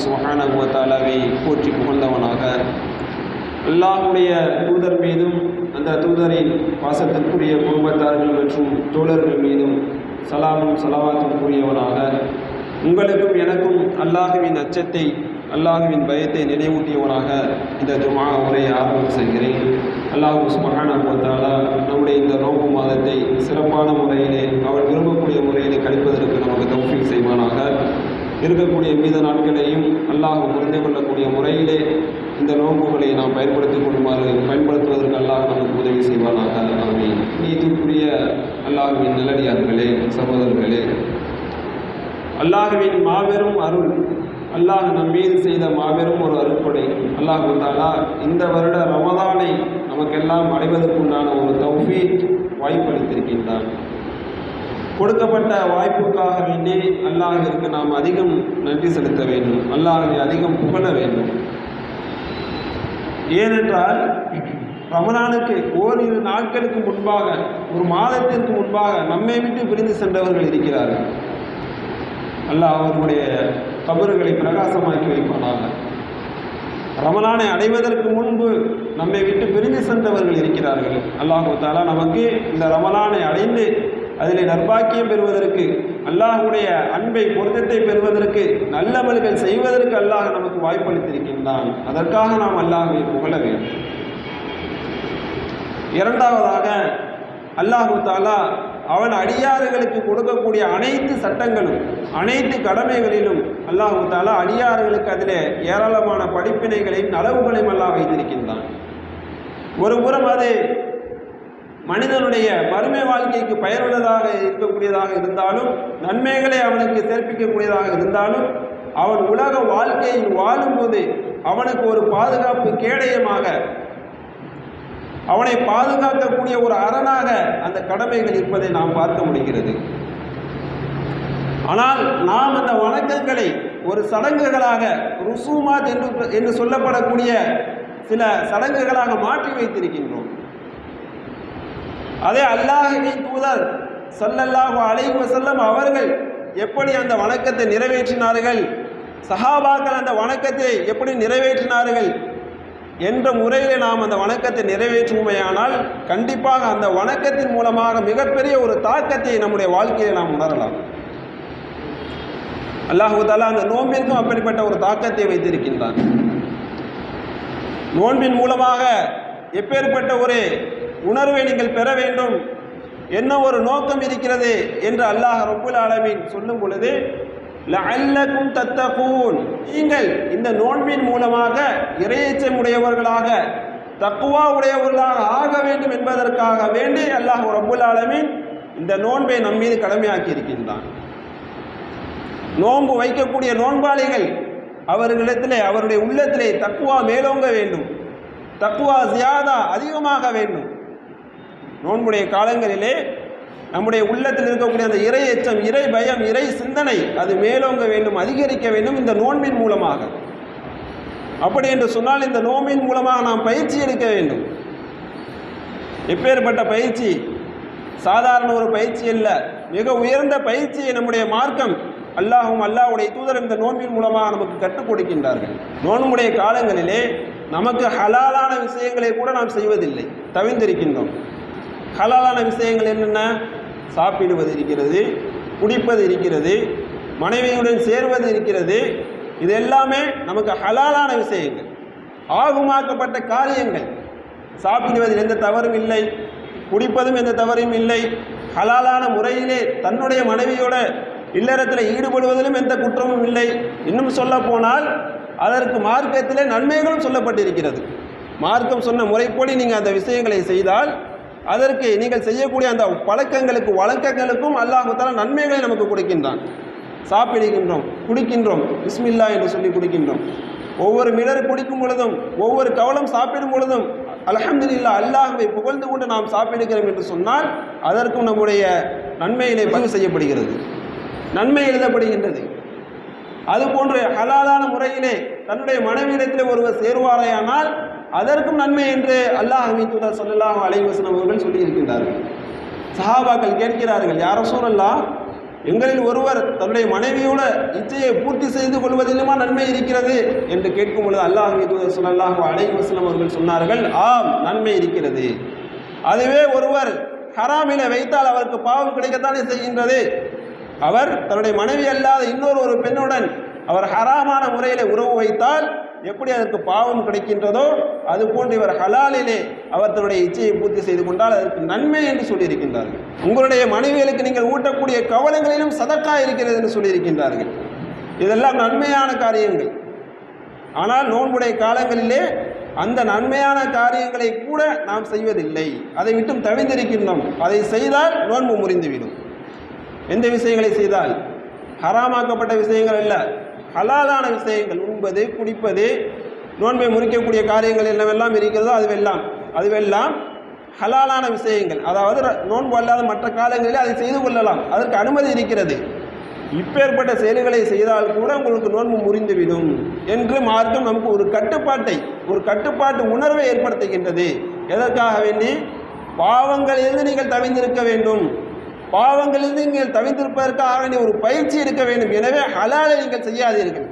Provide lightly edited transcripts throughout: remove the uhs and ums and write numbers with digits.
சுப்ஹானஹு வ தஆலாவை போற்றி புகழ்ந்தவனாக, அல்லாஹ்வுடைய தூதர் மீதும் அந்த தூதரின் பாசத்திற்குரிய குடும்பத்தார்கள் மற்றும் தோழர்கள் மீதும் சலாமும் சலவாத்தும் கூறியவனாக, உங்களுக்கும் எனக்கும் அல்லாஹுவின் அச்சத்தை, அல்லாஹுவின் பயத்தை நினைவூட்டியவனாக இந்த ஜும்ஆ உரையை ஆரம்பம் செய்கிறேன். அல்லாஹ் சுப்ஹானஹு வ தஆலா நம்முடைய இந்த நோன்பு மாதத்தை சிறப்பான முறையிலே, அவள் விரும்பக்கூடிய முறையிலே கழிப்பதற்கு நமக்கு தௌஃபீக் செய்வானாக. இருக்கக்கூடிய மீத நாட்களையும் அல்லாஹ் புரிந்து கொள்ளக்கூடிய முறையிலே இந்த நோன்புகளை நாம் பயன்படுத்துவதற்கு அல்லாஹ் நமக்கு உதவி செய்வானாக. ஆமீன். நீதிக்குரிய அல்லாஹுவின் நல்லடியார்களே, சகோதரர்களே, அல்லாஹுவின் மாபெரும் அருள், அல்லாஹ் நம் மீது செய்த மாபெரும் ஒரு அருட்கொடை. அல்லாஹ் தஆலா இந்த வருட ரமதானை நமக்கெல்லாம் அடைவதற்குண்டான ஒரு தௌஃபீக் வாய்ப்பளித்திருக்கின்றான். கொடுக்கப்பட்ட வாய்ப்புக்காக வேண்டி அல்லாஹ்விற்கு நாம் அதிகம் நன்றி செலுத்த வேண்டும், அல்லாஹ்வை அதிகம் புகழ வேண்டும். ஏனென்றால் ரமலானுக்கு ஓரிரு நாட்களுக்கு முன்பாக, ஒரு மாதத்திற்கு முன்பாக நம்மை விட்டு பிரிந்து சென்றவர்கள் இருக்கிறார்கள். அல்லாஹ் அவர்களுடைய கபறுகளை பிரகாசமாக்கி வைப்பானாக. ரமலானை அடைவதற்கு முன்பு நம்மை விட்டு பிரிந்து சென்றவர்கள் இருக்கிறார்கள். அல்லாஹ் தஆலா நமக்கு இந்த ரமலானை அடைந்து அதில் நற்பாக்கியம் பெறுவதற்கு, அல்லாஹ்வுடைய அன்பை, பொருத்தத்தை பெறுவதற்கு, நல்லமல்கள் செய்வதற்கு அல்லாஹ் நமக்கு வாய்ப்பளித்திருக்கின்றான். அதற்காக நாம் அல்லாஹ்வை புகழ வேண்டும். இரண்டாவதாக, அல்லாஹ் தஆலா அவன் அடியாறுகளுக்கு கொடுக்கக்கூடிய அனைத்து சட்டங்களும், அனைத்து கடமைகளிலும் அல்லாஹ் தஆலா அடியாறுகளுக்கு அதிலே ஏராளமான படிப்பினைகளையும் நலவுகளையும் அல்லாஹ் வைத்திருக்கின்றான். ஒரு புறம் அது மனிதனுடைய மறுமை வாழ்க்கைக்கு பயனுள்ளதாக இருக்கக்கூடியதாக இருந்தாலும், நன்மைகளை அவனுக்கு சேர்ப்பிக்கக்கூடியதாக இருந்தாலும், அவன் உலக வாழ்க்கையில் வாழும்போது அவனுக்கு ஒரு பாதுகாப்பு கேடயமாக, அவனை பாதுகாக்கக்கூடிய ஒரு அரணாக அந்த கடமைகள் இருப்பதை நாம் பார்க்க முடிகிறது. ஆனால் நாம் அந்த வணக்கங்களை ஒரு சடங்குகளாக, ருசூமாத் என்று சொல்லப்படக்கூடிய சில சடங்குகளாக மாற்றி வைத்திருக்கின்றோம். அதே அல்லாஹ்வின் தூதர் ஸல்லல்லாஹு அலைஹி வஸல்லம் அவர்கள் எப்படி அந்த வணக்கத்தை நிறைவேற்றினார்கள், சஹாபாக்கள் அந்த வணக்கத்தை எப்படி நிறைவேற்றினார்கள் என்ற முறையில் நாம் அந்த வணக்கத்தை நிறைவேற்றுவோமேயானால் கண்டிப்பாக அந்த வணக்கத்தின் மூலமாக மிகப்பெரிய ஒரு தாக்கத்தை நம்முடைய வாழ்க்கையை நாம் உணரலாம். அல்லாஹ் தஆலா அந்த நோன்பிற்கும் அப்படிப்பட்ட ஒரு தாக்கத்தை வைத்திருக்கின்றான். நோன்பின் மூலமாக எப்பேற்பட்ட ஒரு உணர்வை நீங்கள் பெற வேண்டும், என்ன ஒரு நோக்கம் இருக்கிறது என்று அல்லாஹ் ரப்புல் ஆலமீன் சொல்லும் பொழுது, லஅல்லகும் தத்தகூன், நீங்கள் இந்த நோன்பின் மூலமாக இறையச்சம் உடையவர்களாக, தக்வா உடையவர்களாக ஆக வேண்டும் என்பதற்காக வேண்டி அல்லாஹ் ரப்புல் ஆலமீன் இந்த நோன்பை நம் மீது கடமையாக்கி இருக்கின்றான். நோன்பு வைக்கக்கூடிய நோன்பாளிகள் அவர்களிடத்திலே, அவருடைய உள்ளத்திலே தக்வா மேலோங்க வேண்டும், தக்வா ஜியாதா அதிகமாக வேண்டும். நோன்புடைய காலங்களிலே நம்முடைய உள்ளத்தில் இருக்கக்கூடிய அந்த இறை எச்சம், இறை பயம், இறை சிந்தனை அது மேலோங்க வேண்டும், அதிகரிக்க வேண்டும் இந்த நோன்பின் மூலமாக. அப்படி என்று சொன்னால் இந்த நோன்பின் மூலமாக நாம் பயிற்சி எடுக்க வேண்டும். எப்பேற்பட்ட பயிற்சி, சாதாரண ஒரு பயிற்சி அல்ல, மிக உயர்ந்த பயிற்சியை நம்முடைய மார்க்கம், அல்லாஹும் அல்லாஹ்வுடைய தூதர் இந்த நோன்பின் மூலமாக நமக்கு கற்றுக் கொடுக்கின்றார்கள். நோன்புடைய காலங்களிலே நமக்கு ஹலாலான விஷயங்களை கூட நாம் செய்வதில்லை, தவிர்த்திருக்கின்றோம். ஹலாலான விஷயங்கள் என்னென்ன? சாப்பிடுவது இருக்கிறது, குடிப்பது இருக்கிறது, மனைவியுடன் சேர்வது இருக்கிறது. இது எல்லாமே நமக்கு ஹலாலான விஷயங்கள், ஆகுமாக்கப்பட்ட காரியங்கள். சாப்பிடுவதில் எந்த தவறும் இல்லை, குடிப்பதும் எந்த தவறும் இல்லை, ஹலாலான முறையிலே தன்னுடைய மனைவியோட இல்லறத்தில் ஈடுபடுவதிலும் எந்த குற்றமும் இல்லை. இன்னும் சொல்ல போனால் அதற்கு மார்க்கத்திலே நன்மைகளும் சொல்லப்பட்டிருக்கிறது. மார்க்கம் சொன்ன முறைப்படி நீங்கள் அந்த விஷயங்களை செய்தால் அதற்கு நீங்கள் செய்யக்கூடிய அந்த பழக்கங்களுக்கு, வழக்கங்களுக்கும் அல்லாஹ் தஆலா நன்மைகளை நமக்கு கொடுக்கின்றான். சாப்பிடுகின்றோம், குடிக்கின்றோம், பிஸ்மில்லா என்று சொல்லி குடிக்கின்றோம். ஒவ்வொரு மிடர் குடிக்கும் பொழுதும், ஒவ்வொரு கவலம் சாப்பிடும் பொழுதும் அல்ஹம்துலில்லாஹ் அல்லாஹ்வை புகழ்ந்து கொண்டு நாம் சாப்பிடுகிறோம் என்று சொன்னால் அதற்கும் நம்முடைய நன்மையிலே பதிவு செய்யப்படுகிறது, நன்மை எழுதப்படுகின்றது. அதுபோன்று ஹலாலான முறையிலே தன்னுடைய மனைவியிடத்தில் ஒருவர் சேருவாரையானால் அதற்கும் நன்மை என்று அல்லாஹ்வின் தூதர் ஸல்லல்லாஹு அலைஹி வஸல்லம் அவர்கள் சொல்லி இருக்கின்றார்கள். சஹாபாக்கள் கேட்கிறார்கள், யா ரசூலல்லாஹ், எங்களில் ஒருவர் தன்னுடைய மனைவியோட இச்சையை பூர்த்தி செய்து கொள்வதிலுமா நன்மை இருக்கிறது என்று கேட்கும் பொழுது அல்லாஹ்வின் தூதர் ஸல்லல்லாஹு அலைஹி வஸல்லம் அவர்கள் சொன்னார்கள், ஆம், நன்மை இருக்கிறது. அதுவே ஒருவர் ஹராமில வைத்தால் அவருக்கு பாவம் கிடைக்கத்தானே செய்கின்றது. அவர் தன்னுடைய மனைவி அல்லாத இன்னொரு பெண்ணுடன் அவர் ஹராமான முறையில் உறவு வைத்தால் எப்படி அதற்கு பாவம் கிடைக்கின்றதோ அதுபோன்று இவர் ஹலாலிலே அவர் தன்னுடைய இச்சையை பூர்த்தி செய்து கொண்டால் அதற்கு நன்மை என்று சொல்லியிருக்கின்றார்கள். உங்களுடைய மனைவிகளுக்கு நீங்கள் ஊட்டக்கூடிய கவலைகளிலும் சதக்கா இருக்கிறது என்று சொல்லியிருக்கின்றார்கள். இதெல்லாம் நன்மையான காரியங்கள். ஆனால் நோன்புடைய காலங்களிலே அந்த நன்மையான காரியங்களை கூட நாம் செய்வதில்லை, அதை விட்டும் தவிர்த்திருக்கின்றோம். அதை செய்தால் நோன்பு முறிந்துவிடும். எந்த விஷயங்களை செய்தால்? ஹராமாக்கப்பட்ட விஷயங்கள் அல்ல, ஹலாலான விஷயங்கள், உண்பது, குடிப்பது, நோன்பை முறிக்கக்கூடிய காரியங்கள் என்னவெல்லாம் இருக்கிறதோ அதுவெல்லாம் ஹலாலான விஷயங்கள். அதாவது நோன்பு அல்லாத மற்ற காலங்களில் அதை செய்து கொள்ளலாம், அதற்கு அனுமதி இருக்கிறது. இப்பேற்பட்ட செயல்களை செய்தால் கூட உங்களுக்கு நோன்பு முறிந்துவிடும் என்று மார்க்கம் நமக்கு ஒரு கட்டுப்பாட்டு உணர்வை ஏற்படுத்துகின்றது. எதற்காக வேண்டி? பாவங்களிலிருந்து நீங்கள் தவிர்ந்திருக்க வேண்டும், பாவங்களிலிருந்து நீங்கள் தவிர்த்திருப்பதற்காக வேண்டிய ஒரு பயிற்சி இருக்க வேண்டும். எனவே ஹலாலை நீங்கள் செய்யாதீர்கள்.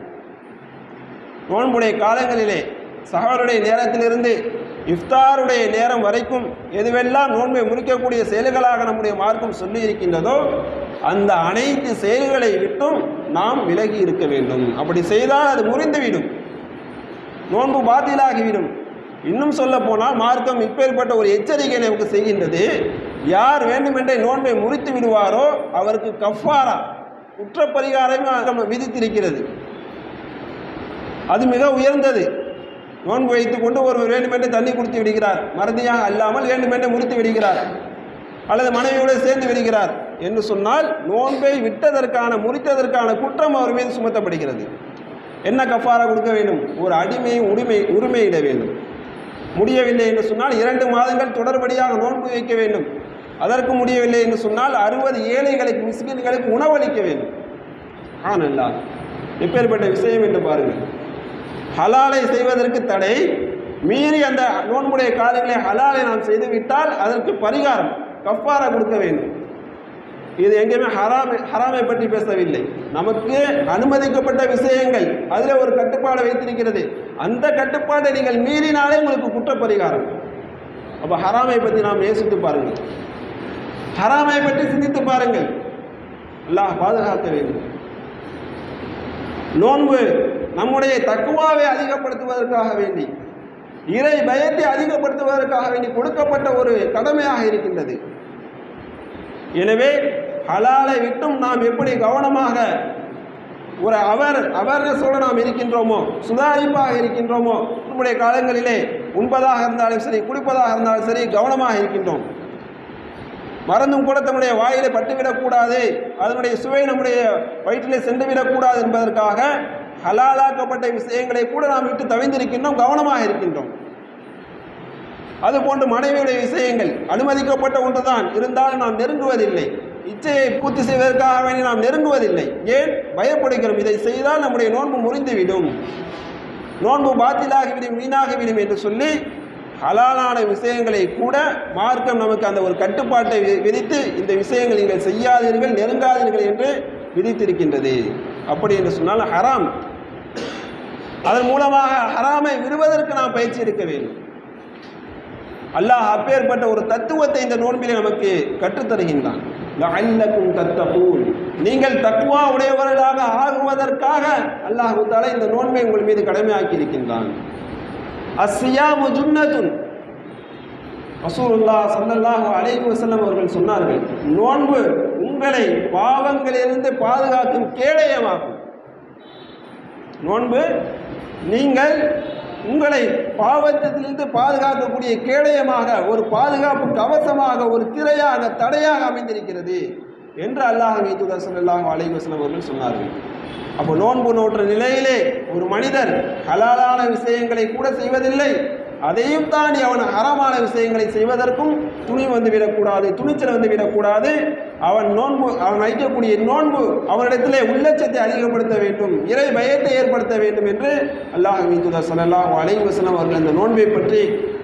நோன்புடைய காலங்களிலே சஹருடைய நேரத்திலிருந்து இஃப்தாருடைய நேரம் வரைக்கும் எதுவெல்லாம் நோன்பை முறிக்கக்கூடிய செயல்களாக நம்முடைய மார்க்கம் சொல்லி இருக்கின்றதோ அந்த அனைத்து செயல்களை விட்டும் நாம் விலகி இருக்க வேண்டும். அப்படி செய்தால் அது முறிந்துவிடும், நோன்பு பாத்திலாகிவிடும். இன்னும் சொல்ல போனால் மார்க்கம் இப்பேற்பட்ட ஒரு எச்சரிக்கை நமக்கு செய்கின்றது. யார் வேண்டுமென்றே நோன்பை முறித்து விடுவாரோ அவருக்கு கஃபாரா, குற்றப்பரிகாரமே விதித்திருக்கிறது. அது மிக உயர்ந்தது. நோன்பு வைத்துக் கொண்டு ஒருவர் வேண்டுமென்றே தண்ணி குடித்து விடுகிறார், மறதியாக அல்லாமல் வேண்டுமென்றே முறித்து விடுகிறார், அல்லது மனைவியோடு சேர்ந்து விடுகிறார் என்று சொன்னால் நோன்பை விட்டதற்கான முறித்ததற்கான குற்றம் அவர் மீது சுமத்தப்படுகிறது. என்ன கஃபாரா கொடுக்க வேண்டும்? ஒரு அடிமையை உரிமையிட வேண்டும். முடியவில்லை என்று சொன்னால் 2 மாதங்கள் தொடர்படியாக நோன்பு வைக்க வேண்டும். அதற்கு முடியவில்லை என்று சொன்னால் 60 ஏழைகளுக்கு, மிஸ்கின்களுக்கு உணவளிக்க வேண்டும். ஆனல்லாஹ், எப்பேற்பட்ட விஷயம் என்று பாருங்கள். ஹலாலை செய்வதற்கு தடை, மீறி அந்த நோன்புடைய காலங்களை ஹலாலை நாம் செய்துவிட்டால் அதற்கு பரிகாரம் கஃபாரா கொடுக்க வேண்டும். இது எங்கேயுமே ஹராமை பற்றி பேசவில்லை. நமக்கு அனுமதிக்கப்பட்ட விஷயங்கள் அதில் ஒரு கட்டுப்பாடு வைத்திருக்கிறது. அந்த கட்டுப்பாட்டை நீங்கள் மீறினாலே உங்களுக்கு குற்றப்பரிகாரம். அப்போ ஹராமை பற்றி நாம் யோசித்து பாருங்கள், ஹராமை பற்றி சிந்தித்து பாருங்கள். அல்லாஹ் பாதுகாக்க வேண்டும். நோன்பு நம்முடைய தக்குவாவை அதிகப்படுத்துவதற்காக வேண்டி, இறை பயத்தை அதிகப்படுத்துவதற்காக வேண்டி கொடுக்கப்பட்ட ஒரு கடமையாக இருக்கின்றது. எனவே ஹலாலை விட்டும் நாம் எப்படி கவனமாக ஒரு அவேர்னஸோடு நாம் இருக்கின்றோமோ, சுதாரிப்பாக இருக்கின்றோமோ, நம்முடைய காலங்களிலே உண்பதாக இருந்தாலும் சரி, குடிப்பதாக இருந்தாலும் சரி கவனமாக இருக்கின்றோம். மறந்தும் கூட தன்னுடைய வாயிலை பட்டுவிடக்கூடாது, அதனுடைய சுவை நம்முடைய வயிற்றிலே சென்றுவிடக்கூடாது என்பதற்காக ஹலாலாக்கப்பட்ட விஷயங்களை கூட நாம் விட்டு தவிர்த்திருக்கின்றோம், கவனமாக இருக்கின்றோம். அதுபோன்று மனைவியுடைய விஷயங்கள் அனுமதிக்கப்பட்ட ஒன்றுதான், இருந்தாலும் நாம் நெருங்குவதில்லை. இச்சையை பூர்த்தி செய்வதற்காக வேண்டி நாம் நெருங்குவதில்லை. ஏன்? பயப்படுகிறோம், இதை செய்தால் நம்முடைய நோன்பு முறிந்துவிடும், நோன்பு பாத்திலாகிவிடும், வீணாகிவிடும் என்று சொல்லி ஹலாலான விஷயங்களை கூட மார்க்கம் நமக்கு அந்த ஒரு கட்டுப்பாட்டை விதித்து இந்த விஷயங்கள் நீங்கள் செய்யாதீர்கள், நெருங்காதீர்கள் என்று விதித்திருக்கின்றது. அப்படி என்று சொன்னால் ஹராம், அதன் மூலமாக ஹராமை விடுவதற்கு நாம் பயிற்சி எடுக்க வேண்டும். அல்லாஹ் அப்பேற்பட்ட ஒரு தத்துவத்தை இந்த நோன்பிலே நமக்கு கற்றுத்தருகின்றான். லஅல்லக்கும் தத்தகூன், நீங்கள் தக்வா உடையவர்களாக ஆகுவதற்காக அல்லாஹ் தஆலா இந்த நோன்பை உங்கள் மீது கடமையாக்கி இருக்கின்றான். அஸ்ஸியாமு ஜுன்னத்துன், ரசூலுல்லாஹ் ஸல்லல்லாஹு அலைஹி வஸல்லம் அவர்கள் சொன்னார்கள், நோன்பு உங்களை பாவங்களிலிருந்து பாதுகாக்கும் கேடயமாகும். நோன்பு நீங்கள் உங்களை பாவத்திலிருந்து பாதுகாக்கக்கூடிய கேடயமாக, ஒரு பாதுகாப்பு கவசமாக, ஒரு திரையாக, தடையாக அமைந்திருக்கிறது என்று அல்லாஹ்வின் தூதர் ஸல்லல்லாஹு அலைஹி வஸல்லம் அவர்கள் சொன்னார்கள். அப்போ நோன்பு நோற்ற நிலையிலே ஒரு மனிதர் ஹலாலான விஷயங்களை கூட செய்வதில்லை, அதையும் தாண்டி அவன் ஹராமான விஷயங்களை செய்வதற்கும் துணிச்சல் வந்துவிடக்கூடாது. அவன் வைக்கக்கூடிய நோன்பு அவனிடத்திலே உள்ளச்சத்தை அதிகப்படுத்த வேண்டும், இறை பயத்தை ஏற்படுத்த வேண்டும் என்று அல்லாஹ்வின் தூதர் ஸல்லல்லாஹு அலைஹி வஸல்லம் அவர்கள் அந்த நோன்பை பற்றி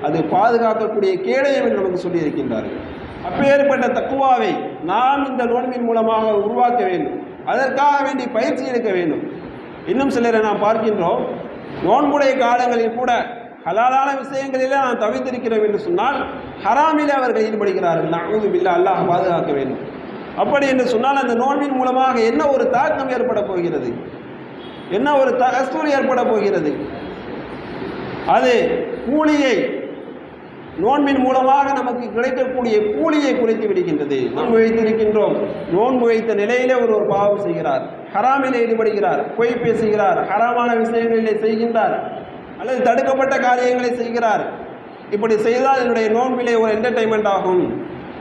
அது பாதுகாக்கக்கூடிய கேடயம் என்று நமக்கு சொல்லியிருக்கின்றார்கள். அப்பேற்பட்ட தக்குவாவை நாம் இந்த நோன்பின் மூலமாக உருவாக்க வேண்டும். அதற்காக வேண்டி பயிற்சி எடுக்க வேண்டும். இன்னும் சிலரை நாம் பார்க்கின்றோம், நோன்புடைய காலங்களில் கூட ஹலாலான விஷயங்களிலே நாம் தவிர்த்திருக்கிறோம் என்று சொன்னால் ஹராமிலே அவர்கள் ஈடுபடுகிறார்கள். நஅூது பில்லாஹ், அல்லாஹ் பாதுகாக்க வேண்டும். அப்படி என்று சொன்னால் அந்த நோன்பின் மூலமாக என்ன ஒரு தாக்கம் ஏற்பட போகிறது, என்ன ஒரு தஅஸ்ஸுர் ஏற்பட போகிறது? அது கூலியை, நோன்பின் மூலமாக நமக்கு கிடைக்கக்கூடிய கூலியை குறைத்து விடுகின்றது. நோன்பு வைத்திருக்கின்றோம், நோன்பு வைத்த நிலையிலே ஒரு பாவம் செய்கிறார், ஹராமிலே ஈடுபடுகிறார், பொய் பேசுகிறார், ஹராமான விஷயங்களிலே செய்கின்றார், அல்லது தடுக்கப்பட்ட காரியங்களை செய்கிறார். இப்படி செய்தால் என்னுடைய நோன்பிலே ஒரு என்டர்டைன்மெண்ட் ஆகும்,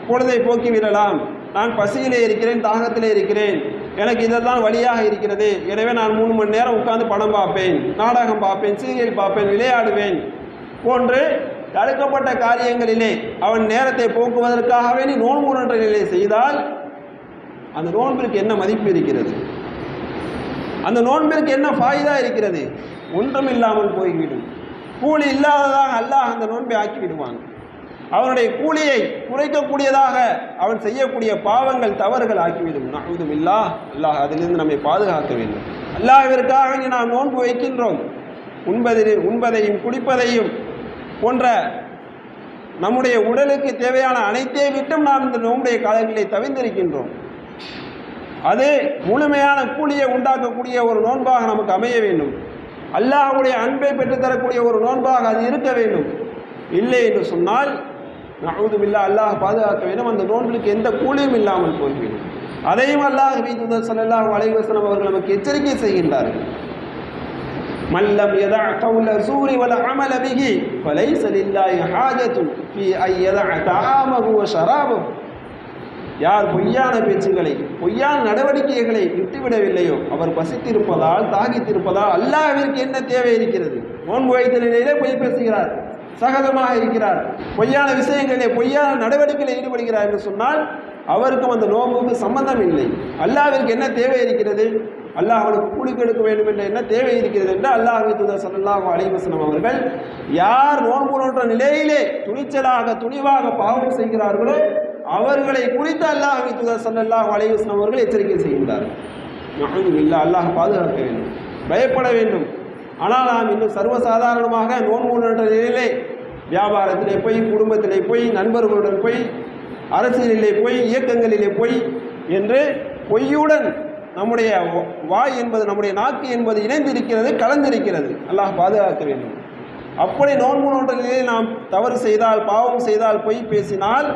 பொழுதை போக்கிவிடலாம், நான் பசியிலே இருக்கிறேன், தாகத்திலே இருக்கிறேன், எனக்கு இதெல்லாம் வழியாக இருக்கிறது, எனவே நான் 3 மணி நேரம் உட்கார்ந்து படம் பார்ப்பேன், நாடகம் பார்ப்பேன், சீரியல் பார்ப்பேன், விளையாடுவேன் போன்று தடுக்கப்பட்ட காரியங்களிலே அவன் நேரத்தை போக்குவதற்காகவே நீ நோன்பு என்ற நிலையை செய்தால் அந்த நோன்பிற்கு என்ன மதிப்பு இருக்கிறது? அந்த நோன்பிற்கு என்ன ஃபாயிதா இருக்கிறது? ஒன்றும் இல்லாமல் போய்விடும். கூலி இல்லாததாக அல்லாஹ் அந்த நோன்பை ஆக்கி விடுவான். அவனுடைய கூலியை குறைக்கக்கூடியதாக அவன் செய்யக்கூடிய பாவங்கள், தவறுகள் ஆக்கிவிடும். நஅூது பில்லாஹ், அல்லாஹ் அதிலிருந்து நம்மை பாதுகாக்க வேண்டும். அல்லாஹ்விற்காக நாம் நோன்பு வைக்கின்றோம். உண்பதையும் குடிப்பதையும் போன்ற நம்முடைய உடலுக்கு தேவையான அனைத்தை விட்டும் நாம் இந்த நோன்புடைய காலங்களை தவிர்த்திருக்கின்றோம். அது முழுமையான கூலியை உண்டாக்கக்கூடிய ஒரு நோன்பாக நமக்கு அமைய வேண்டும். அல்லாஹ்வுடைய அன்பை பெற்றுத்தரக்கூடிய ஒரு நோன்பாக அது இருக்க வேண்டும். இல்லை என்று சொன்னால் நஅூது பில்லாஹ், அல்லாஹ் பாதுகாக்க வேண்டும், அந்த நோன்பிற்கு எந்த கூலியும் இல்லாமல் போய்விடும். அதையும் அல்லாஹ்வின் தூதர் ஸல்லல்லாஹு அலைஹி வஸல்லம் அவர்கள் நமக்கு எச்சரிக்கை செய்கின்றார்கள். மல்லம் யதஅ கௌல ஸூரி வல் அமல பிஹி ஃபலைஸ லில்லாஹி ஹாஜத்துன் ஃபீ அன் யதஅ தஆமஹு வ ஷராபஹு. யார் பொய்யான பேச்சுகளை, பொய்யான நடவடிக்கைகளை விட்டுவிடவில்லையோ அவர் பசித்திருப்பதால், தாகித்திருப்பதால் அல்லாஹ்விற்கு என்ன தேவை இருக்கிறது? நோன்பு வைத்த நிலையிலே பொய் பேசுகிறார், சகஜமாக இருக்கிறார், பொய்யான விஷயங்களிலே, பொய்யான நடவடிக்கைகளில் ஈடுபடுகிறார் என்று சொன்னால் அவருக்கும் அந்த நோன்புக்கு சம்பந்தம் இல்லை. அல்லாஹ்விற்கு என்ன தேவை இருக்கிறது? அல்லாஹ் அவனுக்கு கூலி கொடுக்க வேண்டும் என்ற என்ன தேவை இருக்கிறது என்று அல்லாஹ்வின் தூதர் ஸல்லல்லாஹு அலைஹி வஸல்லம் அவர்கள் யார் நோன்பு நோற்ற நிலையிலே துணிச்சலாக, துணிவாக பாவம் செய்கிறார்களோ அவர்களை குறித்து அல்லாஹ்வின் தூதர் ஸல்லல்லாஹு அலைஹி வஸல்லம் அவர்கள் எச்சரிக்கை செய்கின்றார்கள். நஅூது பில்லாஹ், அல்லாஹ் பாதுகாக்க வேண்டும், பயப்பட வேண்டும். ஆனால் நாம் இன்னும் சர்வசாதாரணமாக நோன்பு நோற்ற நிலையிலே வியாபாரத்திலே போய், குடும்பத்திலே போய், நண்பர்களுடன் போய், அரசியலிலே போய், இயக்கங்களிலே போய் என்று பொய்யுடன் நம்முடைய வாய் என்பது, நம்முடைய நாக்கு என்பது இணைந்திருக்கிறது, கலந்திருக்கிறது. அல்லாஹ் பாதுகாக்க வேண்டும். அப்படி நோன்பு நோற்ற நிலையில் நாம் தவறு செய்தால், பாவம் செய்தால், பொய் பேசினால்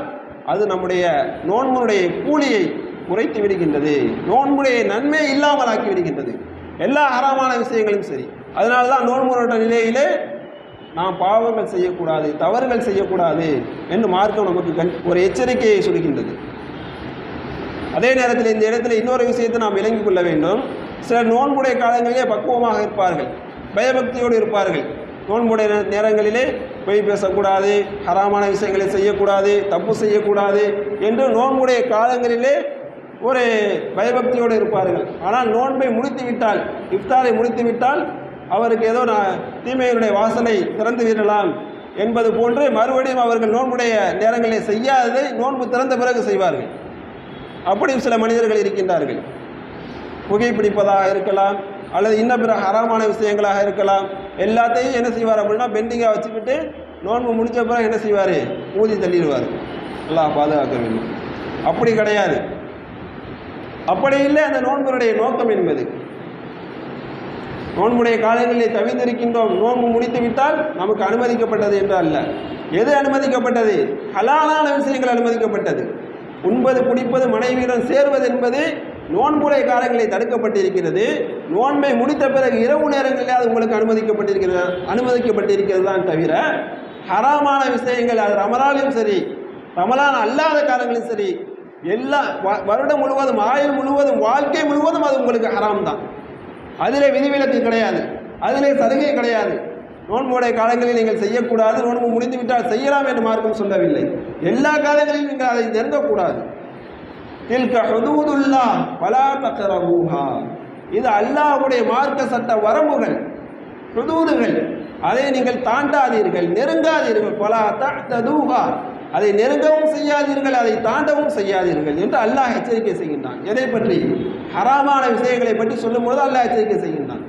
அது நம்முடைய நோன்புடைய கூலியை குறைத்து விடுகின்றது, நோன்புடைய நன்மை இல்லாமல் ஆக்கி விடுகின்றது. எல்லா ஹராமான விஷயங்களும் சரி. அதனால தான் நோன்பு நோற்ற நிலையிலே நாம் பாவங்கள் செய்யக்கூடாது, தவறுகள் செய்யக்கூடாது என்று மார்க்கம் நமக்கு ஒரு எச்சரிக்கையை சொல்கின்றது. அதே நேரத்தில் இந்த இடத்துல இன்னொரு விஷயத்தை நாம் விளங்கிக் கொள்ள வேண்டும். சிலர் நோன்புடைய காலங்களிலே பக்குவமாக இருப்பார்கள், பயபக்தியோடு இருப்பார்கள். நோன்புடைய நேரங்களிலே பொய் பேசக்கூடாது, ஹராமான விஷயங்களை செய்யக்கூடாது, தப்பு செய்யக்கூடாது என்று நோன்புடைய காலங்களிலே ஒரு பயபக்தியோடு இருப்பார்கள். ஆனால் நோன்பை முடித்து விட்டால், இஃப்தாரை முடித்து விட்டால் அவருக்கு ஏதோ தீமையினுடைய வாசலை திறந்து விடலாம் என்பது போன்று மறுபடியும் அவர்கள் நோன்புடைய நேரங்களில் செய்யாததை நோன்பு திறந்த பிறகு செய்வார்கள். அப்படி சில மனிதர்கள் இருக்கின்றார்கள். புகைப்பிடிப்பதாக இருக்கலாம், அல்லது இன்ன பிற ஹராமான விஷயங்களாக இருக்கலாம். எல்லாத்தையும் என்ன செய்வார் அப்படின்னா பெண்டிங்காக வச்சுக்கிட்டு நோன்பு முடித்த பிறகு என்ன செய்வார்? ஊதி தள்ளிடுவார். அல்லாஹ் பாதுகாக்க வேண்டும். அப்படி கிடையாது. அப்படி இல்லை அந்த நோன்புடைய நோக்கம் என்பது. நோன்புடைய காலங்களில் தவிர்த்திருக்கின்றோம், நோன்பு முடித்து விட்டால் நமக்கு அனுமதிக்கப்பட்டது என்று அல்ல. எது அனுமதிக்கப்பட்டது? ஹலாலான விஷயங்கள் அனுமதிக்கப்பட்டது. உண்பது, குடிப்பது, மனைவியுடன் சேர்வது என்பது நோன்புடைய காலங்களில் தடுக்கப்பட்டிருக்கிறது. நோன்பை முடித்த பிறகு இரவு நேரங்களில் அது உங்களுக்கு அனுமதிக்கப்பட்டிருக்கிறது தான் தவிர ஹராமான விஷயங்கள் அது ரமலானிலும் சரி, ரமலான் அல்லாத காலங்களிலும் சரி, எல்லா வருடம் முழுவதும், ஆயுள் முழுவதும், வாழ்க்கை முழுவதும் அது உங்களுக்கு ஹராம் தான். அதிலே விதிவிலக்கு கிடையாது, அதிலே சலுகை கிடையாது. நோன்புடைய காலங்களில் நீங்கள் செய்யக்கூடாது, நோன்பு முடிந்து விட்டால் செய்யலாம் என்று மார்க்கம் சொல்லவில்லை. எல்லா காலங்களிலும் நீங்கள் அதை நெருங்கக்கூடாது. தில்க ஹுதூதுல்லாஹ் ஃபலா தக்ரபூஹா. இது அல்லாஹ்வுடைய மார்க்க சட்ட வரம்புகள், ஹுதூதுகள். அதை நீங்கள் தாண்டாதீர்கள், நெருங்காதீர்கள். பலா தஅதூஹா, அதை நெருங்கவும் செய்யாதீர்கள், அதை தாண்டவும் செய்யாதீர்கள் என்று அல்லாஹ் எச்சரிக்கை செய்கின்றான். எதை பற்றி? ஹராமான விஷயங்களை பற்றி சொல்லும்போது அல்லாஹ் எச்சரிக்கை செய்கின்றான்.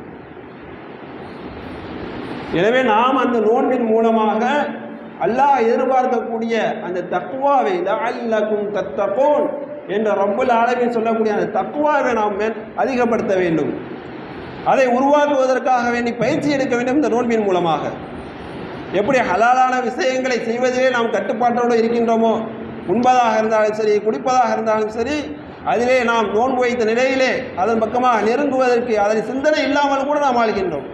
எனவே நாம் அந்த நோன்பின் மூலமாக அல்லாஹ் எதிர்பார்க்கக்கூடிய அந்த தக்வாவை, லஅல்லகும் தத்தகூன் என்ற ரப்புல் ஆலமீன் சொல்லக்கூடிய அந்த தக்வாவை நாம் அதிகப்படுத்த வேண்டும். அதை உருவாக்குவதற்காக வேண்டி பயிற்சி எடுக்க வேண்டும் இந்த நோன்பின் மூலமாக. எப்படி ஹலாலான விஷயங்களை செய்வதிலே நாம் கட்டுப்பாட்டோடு இருக்கின்றோமோ, உண்பதாக இருந்தாலும் சரி, குடிப்பதாக இருந்தாலும் சரி, அதிலே நாம் நோன்பு வைத்த நிலையிலே அதன் பக்கமாக நெருங்குவதற்கு அதன் சிந்தனை இல்லாமல் கூட நாம் வாழ்கின்றோம்.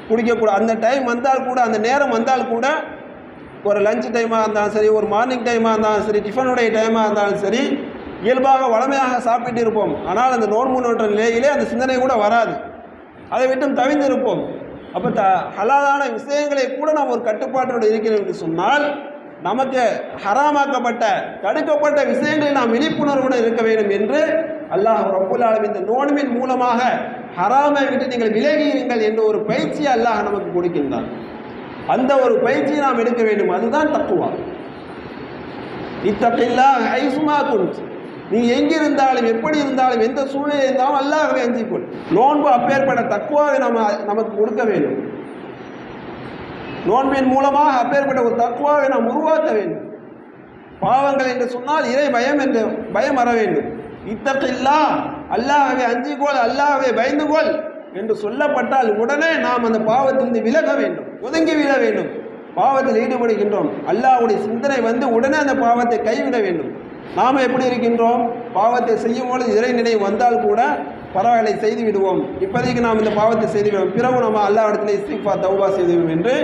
குடிக்கக்கூட அந்த டைம் வந்தால் கூட, அந்த நேரம் வந்தால் கூட, ஒரு லஞ்ச் டைமாக இருந்தாலும் சரி, ஒரு மார்னிங் டைமாக இருந்தாலும் சரி, டிஃபனுடைய டைமாக இருந்தாலும் சரி, இயல்பாக வளமையாக சாப்பிட்டு இருப்போம். ஆனால் அந்த நோன்பு நோற்ற நிலையிலே அந்த சிந்தனை கூட வராது, அதை விட்டும் தவிர்ந்திருப்போம். அப்போ ஹலாலான விஷயங்களை கூட நாம் ஒரு கட்டுப்பாட்டோடு இருக்கிறோம் என்று சொன்னால், நமக்கு ஹராமாக்கப்பட்ட தடுக்கப்பட்ட விஷயங்களை நாம் விழிப்புணர்வுடன் இருக்க வேண்டும் என்று அல்லாஹ் ரப்புல் ஆலமீன் இந்த நோன்பின் மூலமாக ஹராமை விட்டு நீங்கள் விலகியிருங்கள் என்ற ஒரு பயிற்சியை அல்லாஹ் நமக்கு கொடுக்கின்றான். அந்த ஒரு பயிற்சியை நாம் எடுக்க வேண்டும். அதுதான் தக்வா. இத்தகில்லாஹ் ஹைசுமா குன்த், நீ எங்கிருந்தாலும் எப்படி இருந்தாலும் எந்த சூழ்நிலை இருந்தாலும் அல்லாஹ்வை அஞ்சிக்கொள். நோன்பு அப்பேற்பட்ட தக்வாவை நமக்கு கொடுக்க வேண்டும். நோன்பின் மூலமாக அப்பேற்பட்ட ஒரு தக்வாவை நாம் உருவாக்க வேண்டும். பாவங்கள் என்று சொன்னால் இறை பயம் என்று பயம் வர வேண்டும். இத்தகில்லாஹ், அல்லாஹ்வை அஞ்சிக்கொள், அல்லாஹ்வை பயந்துகொள் என்று சொல்லப்பட்டால் உடனே நாம் அந்த பாவத்திலிருந்து விலக வேண்டும், ஒதுங்கி விட வேண்டும். பாவத்தில் ஈடுபடுகின்றோம், அல்லாஹ்வுடைய சிந்தனை வந்து உடனே அந்த பாவத்தை கைவிட வேண்டும். நாம் எப்படி இருக்கின்றோம்? பாவத்தை செய்யும்போது இறை நினைவு வந்தால் கூட பரவாயில்லை, செய்து விடுவோம், இப்போதைக்கு நாம் இந்த பாவத்தை செய்து விடுவோம், பிறகு நம்ம அல்லாஹ்விடத்தில் இஸ்திக்ஃபார் தௌபா செய்து விடுவோம் என்று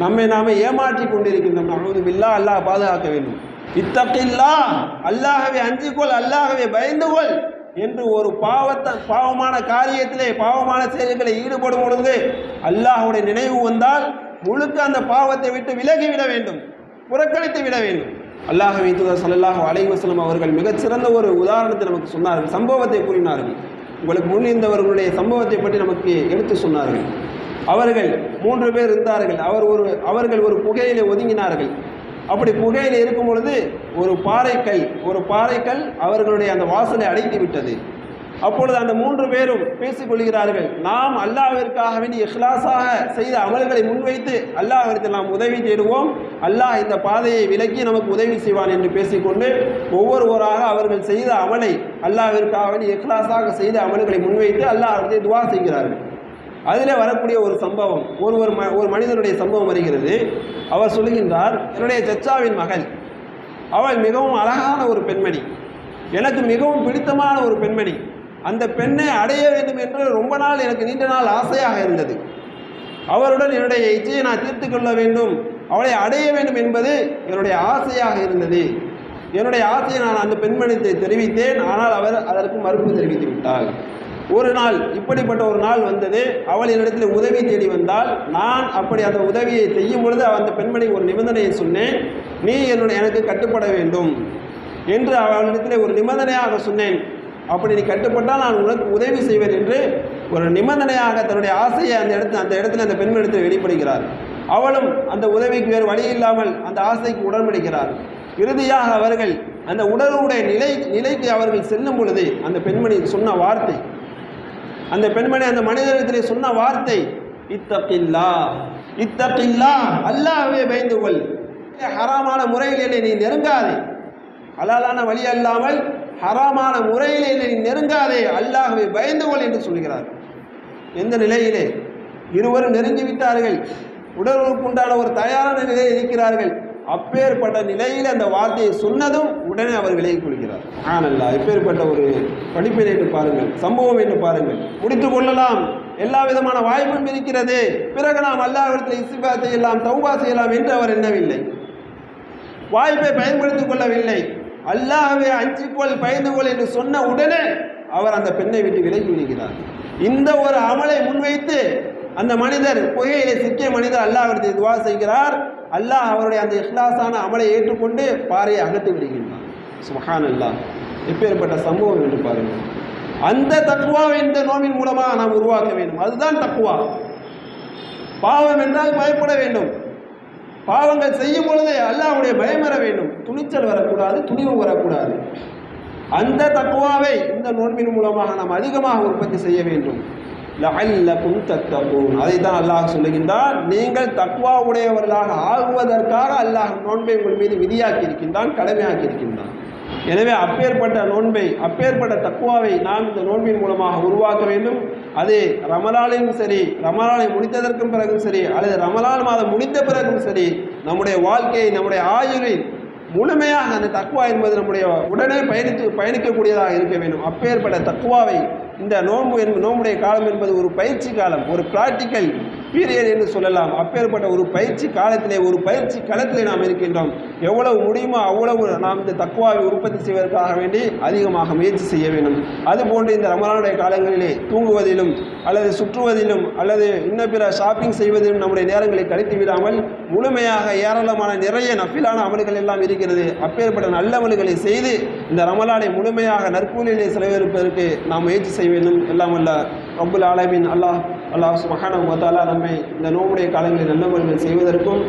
நம்மை நாம ஏமாற்றி கொண்டிருக்கின்றோம். நஅூது பில்லாஹ், அல்லாஹ் பாதுகாக்க வேண்டும். இத்தகில்லாஹ், அல்லாஹ்வை அஞ்சிக்கொள், அல்லாஹ்வை பயந்துகொள் என்று ஒரு பாவமான காரியத்திலே, பாவமான செயல்களை ஈடுபடும் பொழுது அல்லாஹ்வுடைய நினைவு வந்தால் முழுக்க அந்த பாவத்தை விட்டு விலகிவிட வேண்டும், புறக்கணித்து விட வேண்டும். அல்லாஹ்வின் தூதர் ஸல்லல்லாஹு அலைஹி வஸல்லம் அவர்கள் மிகச்சிறந்த ஒரு உதாரணத்தை நமக்கு சொன்னார்கள், சம்பவத்தை கூறினார்கள். உங்களுக்கு முன் இருந்தவர்களுடைய சம்பவத்தை பற்றி நமக்கு எடுத்து சொன்னார்கள். அவர்கள் 3 பேர் இருந்தார்கள். அவர்கள் ஒரு குகையிலே ஒதுங்கினார்கள். அப்படி குகையில் இருக்கும் பொழுது ஒரு பாறைக்கல் அவர்களுடைய அந்த வாசலை அடைத்து விட்டது. அப்பொழுது அந்த 3 பேரும் பேசிக்கொள்கிறார்கள், நாம் அல்லாஹ்விற்காக வேண்டி இஹ்லாஸாக செய்த அமல்களை முன்வைத்து அல்லாஹ்விடத்தில் நாம் உதவி தேடுவோம், அல்லாஹ் இந்த பாதையை விலக்கி நமக்கு உதவி செய்வான் என்று பேசிக்கொண்டு ஒவ்வொருவராக அவர்கள் செய்த அமலை, அல்லாஹ்விற்காக வேண்டி இஹ்லாஸாக செய்த அமல்களை முன்வைத்து அல்லாஹ்விடத்தில் துஆ செய்கிறார்கள். அதிலே வரக்கூடிய ஒரு சம்பவம், ஒரு மனிதனுடைய சம்பவம் வருகிறது. அவர் சொல்லுகின்றார், என்னுடைய சச்சாவின் மகள், அவள் மிகவும் அழகான ஒரு பெண்மணி, எனக்கு மிகவும் பிடித்தமான ஒரு பெண்மணி. அந்த பெண்ணை அடைய வேண்டும் என்று ரொம்ப நாள், எனக்கு நீண்ட நாள் ஆசையாக இருந்தது. அவருடன் என்னுடைய இச்சையை நான் தீர்த்து கொள்ள வேண்டும், அவளை அடைய வேண்டும் என்பது என்னுடைய ஆசையாக இருந்தது. என்னுடைய ஆசையை நான் அந்த பெண்மணியை தெரிவித்தேன். ஆனால் அவர் அதற்கு மறுப்பு தெரிவித்து விட்டாள். ஒரு நாள், இப்படிப்பட்ட ஒரு நாள் வந்தது, அவள் என்னிடத்தில் உதவி தேடி வந்தால், நான் அப்படி அந்த உதவியை செய்யும் பொழுது அந்த பெண்மணி ஒரு நிபந்தனையை சொன்னேன், நீ எனக்கு கட்டுப்பட வேண்டும் என்று அவளிடத்தில் ஒரு நிபந்தனையாக சொன்னேன். அப்படி நீ கட்டுப்பட்டால் நான் உனக்கு உதவி செய்வேன் என்று ஒரு நிபந்தனையாக தன்னுடைய ஆசையை அந்த இடத்துல அந்த பெண்மணிடத்தில் வெளிப்படுகிறார். அவளும் அந்த உதவிக்கு வேறு வழி இல்லாமல் அந்த ஆசைக்கு உடன்படுகிறார். இறுதியாக அவர்கள் அந்த உடலுடைய நிலைக்கு அவர்கள் செல்லும் பொழுது அந்த பெண்மணி சொன்ன வார்த்தை, அந்த பெண்மணி அந்த மனிதனிடத்திலே சொன்ன வார்த்தை, இத்தகில்லாஹ், அல்லாஹ்வை பயந்து கொள், ஹராமான முறையில் என்னை நீ நெருங்காதே, ஹலாலான வழி அல்லாமல் ஹராமான முறையில் என்னை நீ நெருங்காதே, அல்லாஹ்வை பயந்து கொள் என்று சொல்கிறார். எந்த நிலையிலே? இருவரும் நெருங்கிவிட்டார்கள், உடலுக்கு உண்டான ஒரு தயாரான நிலையில் இருக்கிறார்கள். அப்பேற்பட்ட நிலையில் அந்த வார்த்தையை சொன்னதும் உடனே அவர் விலகிக் கொள்கிறார். ஆனல்லா, எப்பேற்பட்ட ஒரு படிப்பினை என்று பாருங்கள், சம்பவம் என்று பாருங்கள். முடித்து கொள்ளலாம், எல்லா விதமான வாய்ப்பும் இருக்கிறது, பிறகு நாம் அல்லாஹ்விடத்தில் இஸ்திக்ஃபார் செய்யலாம், தௌபா செய்யலாம் என்று அவர் எண்ணவில்லை, வாய்ப்பை பயன்படுத்திக் கொள்ளவில்லை. அல்லாஹ்வை அஞ்சிக்கொள், பயந்துகொள் என்று சொன்ன உடனே அவர் அந்த பெண்ணை விட்டு விலகி விடுகிறார். இந்த ஒரு அமலை முன்வைத்து அந்த மனிதர், புகையிலே சிக்கிய மனிதர் அல்லாஹ்விடத்தில் துஆ செய்கிறார். அல்லாஹ் அவருடைய அந்த இஹ்லாஸான அமலை ஏற்றுக்கொண்டு பாறையை அகற்றி விடுகின்றார். சுப்ஹானல்லாஹ், எப்பேற்பட்ட சம்பவம் என்று பாருங்கள். அந்த தக்வாவை இந்த நோம்பின் மூலமாக நாம் உருவாக்க வேண்டும். அதுதான் தக்வா. பாவம் என்றால் பயப்பட வேண்டும். பாவங்கள் செய்யும் பொழுதே அல்லாஹ்வுடைய பயம் வர வேண்டும். துணிச்சல் வரக்கூடாது, துணிவு வரக்கூடாது. அந்த தக்வாவை இந்த நோன்பின் மூலமாக நாம் அதிகமாக உற்பத்தி செய்ய வேண்டும். லஅல்லகும் தத்தகூன், அதை தான் அல்லாஹ் சொல்லுகின்றான். நீங்கள் தக்வா உடையவர்களாக ஆகுவதற்காக அல்லாஹ் நோன்பை உங்கள் மீது விதியாக்கி இருக்கின்றான், கடமையாக்கி இருக்கின்றான். எனவே அப்பேற்பட்ட நோன்பை, அப்பேற்பட்ட தக்வாவை நாம் இந்த நோன்பின் மூலமாக உருவாக்க வேண்டும். அது ரமலானிலும் சரி, ரமலானை முடித்ததற்கும் பிறகும் சரி, அல்லது ரமலான் மாதம் முடித்த பிறகும் சரி, நம்முடைய வாழ்க்கையை, நம்முடைய ஆயுளில் முழுமையாக அந்த தக்வா என்பது நம்முடைய உடனே பயணிக்கக்கூடியதாக இருக்க வேண்டும். அப்பேற்பட்ட தக்வாவை இந்த நோன்புடைய காலம் என்பது ஒரு பயிற்சி காலம், ஒரு பிராக்டிக்கல் பீரியட் என்று சொல்லலாம். அப்பேற்பட்ட ஒரு பயிற்சி காலத்திலே, ஒரு பயிற்சி களத்திலே நாம் இருக்கின்றோம். எவ்வளவு முடியுமோ அவ்வளவு நாம் இந்த தக்வாவை உற்பத்தி செய்வதற்காக வேண்டி அதிகமாக முயற்சி செய்ய வேண்டும். அதுபோன்று இந்த ரமலானுடைய காலங்களிலே தூங்குவதிலும் அல்லது சுற்றுவதிலும் அல்லது இன்னும் பிற ஷாப்பிங் செய்வதிலும் நம்முடைய நேரங்களை கழித்து விடாமல் முழுமையாக ஏராளமான நிறைய நஃபிலான அமல்கள் எல்லாம் இருக்கிறது. அப்பேற்பட்ட நல்ல அமல்களை செய்து இந்த ரமலானை முழுமையாக நற்கூலிலே செலவழிப்பதற்கு நாம் முயற்சி செய்ய வேண்டும். எல்லாம் அல்ல ரப்புல் ஆலமீன் அல்லாஹ் சுப்ஹானஹு வ தஆலா நம்மை இந்த நோன்புடைய காலங்களில் நல்ல அமல்கள் செய்வதற்கும்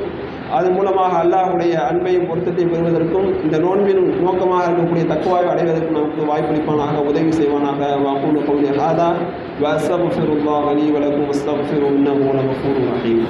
அதன் மூலமாக அல்லாஹ்வுடைய அன்பையும் பொருத்தத்தையும் பெறுவதற்கும் இந்த நோன்பின் நோக்கமாக இருக்கக்கூடிய தக்வாவை அடைவதற்கு நமக்கு வாய்ப்பளிப்பானாக, உதவி செய்வானாக. வஅகூலு கௌலி ஹாதா வ அஸ்தக்ஃபிருல்லாஹ லீ வ லக்கும் வஸ்தக்ஃபிருஹு இன்னஹு ஹுவல் கஃபூருர் ரஹீம்.